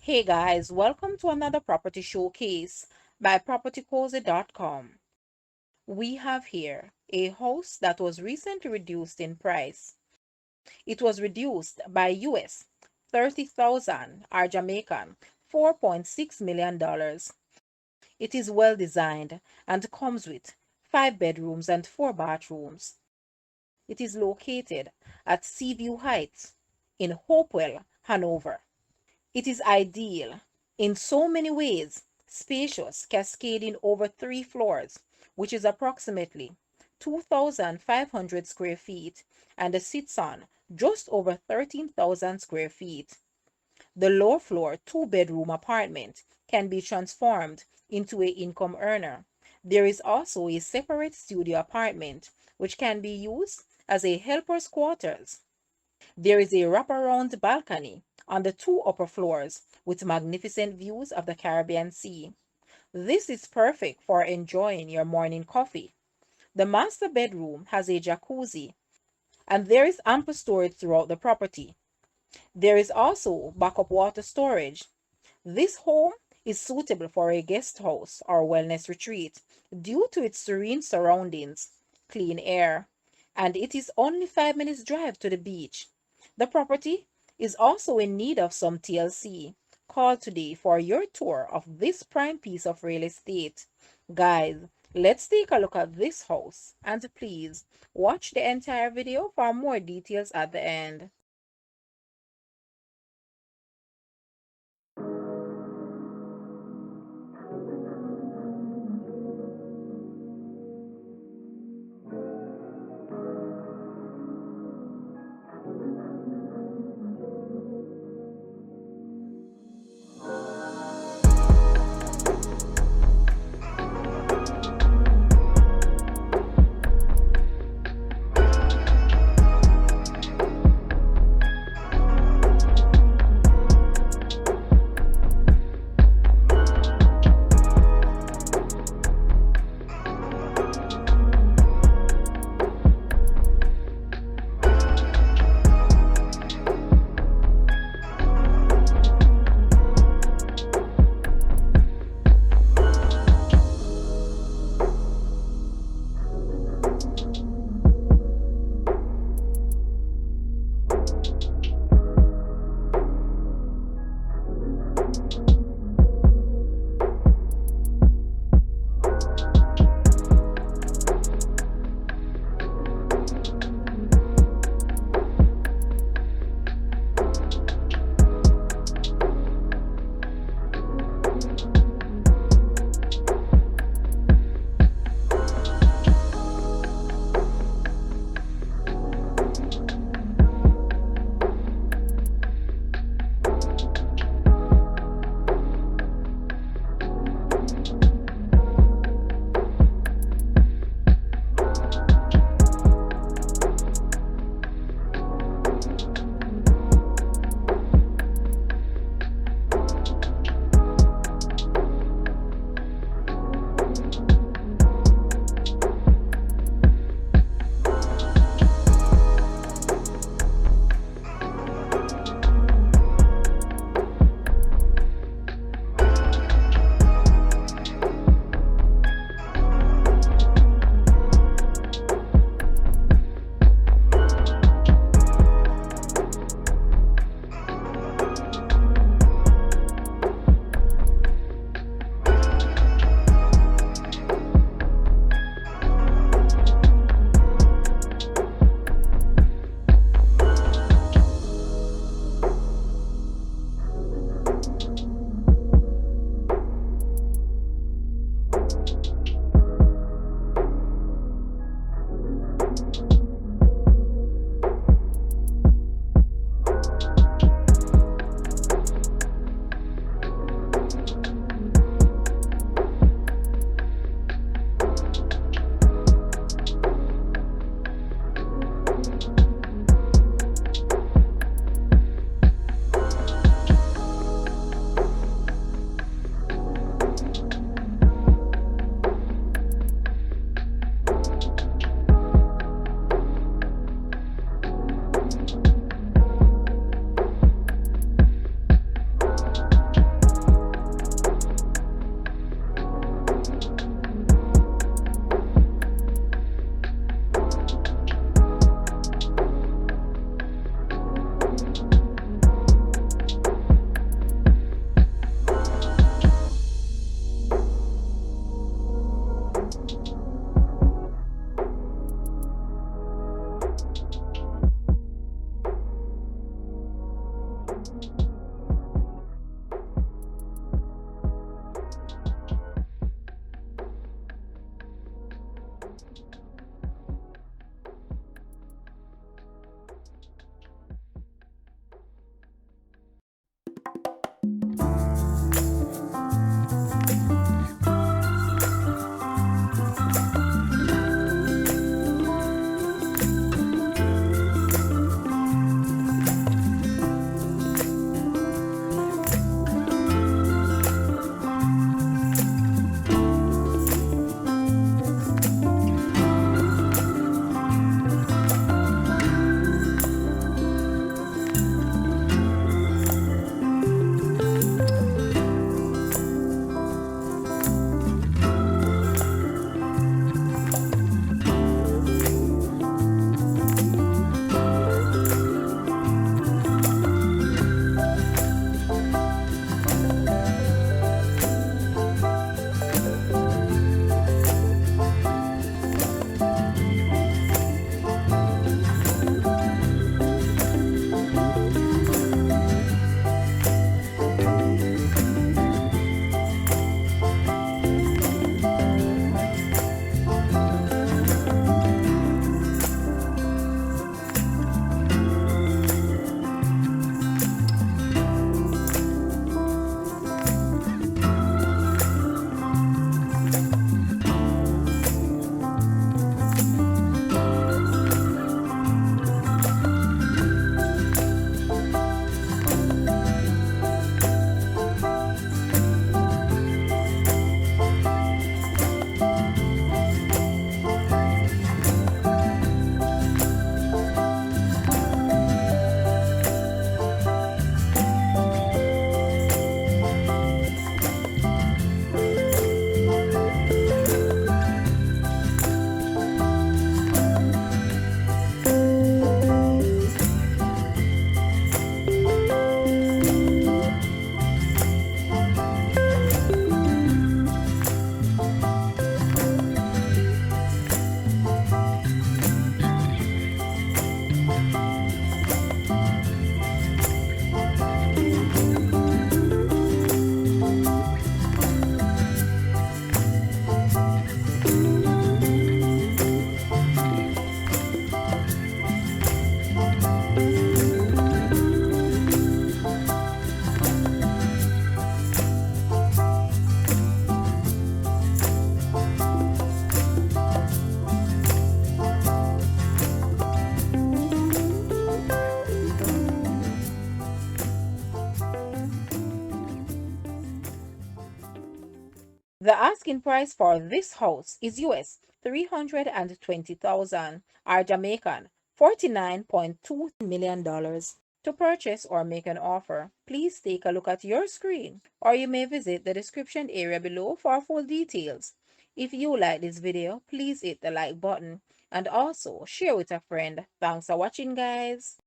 Hey guys, welcome to another property showcase by propertycozy.com. We have here a house that was recently reduced in price. It was reduced by US 30,000 or Jamaican $4.6 million. It is well designed and comes with 5 bedrooms and 4 bathrooms. It is located at Seaview Heights in Hopewell, Hanover. It is ideal in so many ways, spacious, cascading over 3 floors, which is approximately 2,500 square feet, and it sits on just over 13,000 square feet. The lower floor 2-bedroom apartment can be transformed into an income earner. There is also a separate studio apartment, which can be used as a helper's quarters. There is a wraparound balcony on the 2 upper floors with magnificent views of the Caribbean Sea. This is perfect for enjoying your morning coffee. The master bedroom has a jacuzzi, and there is ample storage throughout the property. There is also backup water storage. This home is suitable for a guest house or wellness retreat due to its serene surroundings, clean air, and it is only 5 minutes drive to the beach. The property is also in need of some TLC. Call today for your tour of this prime piece of real estate. Guys, let's take a look at this house, and please watch the entire video for more details at the end. The asking price for this house is US $320,000 or Jamaican $49.2 million. To purchase or make an offer, please take a look at your screen, or you may visit the description area below for full details. If you like this video, please hit the like button and also share with a friend. Thanks for watching, guys.